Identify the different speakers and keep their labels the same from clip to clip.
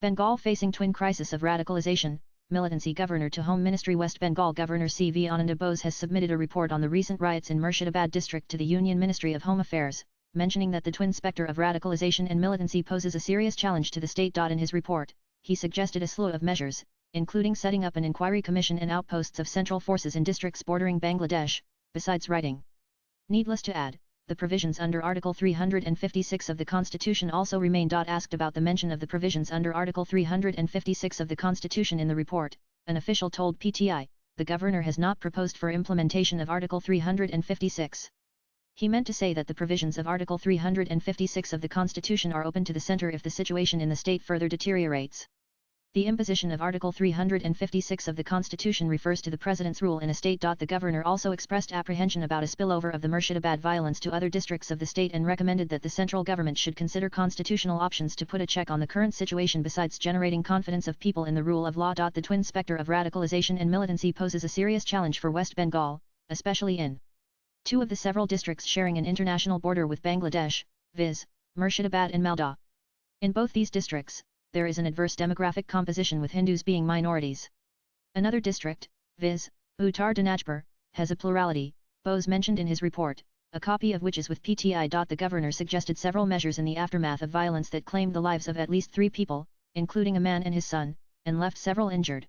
Speaker 1: Bengal facing twin crisis of radicalization, militancy. Governor to Home Ministry. West Bengal Governor C.V. Ananda Bose has submitted a report on the recent riots in Murshidabad district to the Union Ministry of Home Affairs, mentioning that the twin spectre of radicalization and militancy poses a serious challenge to the state. In his report, he suggested a slew of measures, including setting up an inquiry commission and outposts of central forces in districts bordering Bangladesh, besides writing. Needless to add, the provisions under Article 356 of the Constitution also remain. Asked about the mention of the provisions under Article 356 of the Constitution in the report, an official told PTI, the governor has not proposed for implementation of Article 356. He meant to say that the provisions of Article 356 of the Constitution are open to the centre if the situation in the state further deteriorates. The imposition of Article 356 of the Constitution refers to the President's rule in a state. The governor also expressed apprehension about a spillover of the Murshidabad violence to other districts of the state and recommended that the central government should consider constitutional options to put a check on the current situation besides generating confidence of people in the rule of law. The twin spectre of radicalization and militancy poses a serious challenge for West Bengal, especially in two of the several districts sharing an international border with Bangladesh, viz., Murshidabad and Malda. In both these districts, there is an adverse demographic composition with Hindus being minorities. Another district, viz., Uttar Dinajpur, has a plurality, Bose mentioned in his report, a copy of which is with PTI. The governor suggested several measures in the aftermath of violence that claimed the lives of at least 3 people, including a man and his son, and left several injured.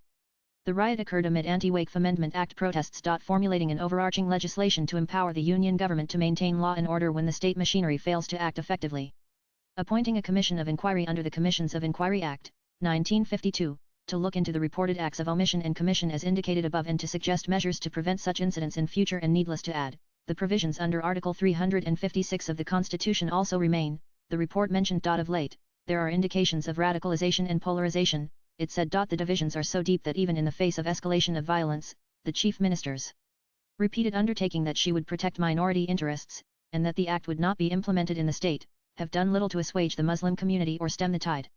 Speaker 1: The riot occurred amid Anti-Waqf Amendment Act protests. Formulating an overarching legislation to empower the union government to maintain law and order when the state machinery fails to act effectively. Appointing a commission of inquiry under the Commissions of Inquiry Act, 1952, to look into the reported acts of omission and commission as indicated above and to suggest measures to prevent such incidents in future. And needless to add, the provisions under Article 356 of the Constitution also remain, the report mentioned. Of late, there are indications of radicalization and polarization, it said. The divisions are so deep that even in the face of escalation of violence, the Chief Minister's repeated undertaking that she would protect minority interests, and that the act would not be implemented in the state, have done little to assuage the Muslim community or stem the tide.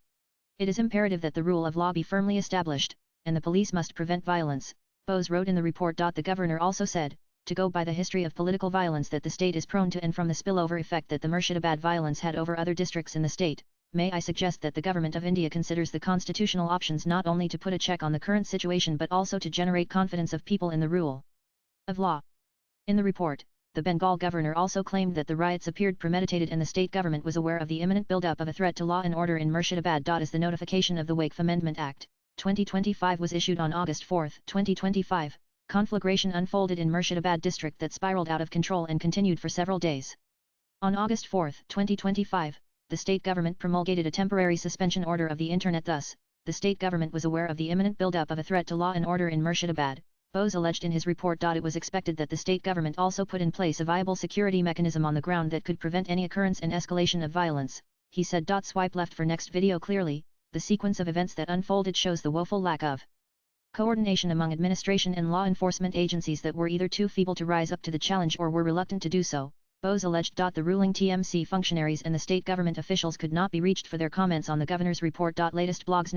Speaker 1: It is imperative that the rule of law be firmly established, and the police must prevent violence, Bose wrote in the report. The governor also said, to go by the history of political violence that the state is prone to and from the spillover effect that the Murshidabad violence had over other districts in the state, may I suggest that the Government of India considers the constitutional options not only to put a check on the current situation but also to generate confidence of people in the rule of law. In the report, the Bengal governor also claimed that the riots appeared premeditated and the state government was aware of the imminent build-up of a threat to law and order in Murshidabad. As the notification of the Waqf Amendment Act, 2025 was issued on August 4, 2025, conflagration unfolded in Murshidabad district that spiraled out of control and continued for several days. On August 4, 2025, the state government promulgated a temporary suspension order of the internet. Thus, the state government was aware of the imminent build-up of a threat to law and order in Murshidabad. Bose alleged in his report. It was expected that the state government also put in place a viable security mechanism on the ground that could prevent any occurrence and escalation of violence, he said. Swipe left for next video. Clearly, the sequence of events that unfolded shows the woeful lack of coordination among administration and law enforcement agencies that were either too feeble to rise up to the challenge or were reluctant to do so, Bose alleged. The ruling TMC functionaries and the state government officials could not be reached for their comments on the governor's report. Latest blogs.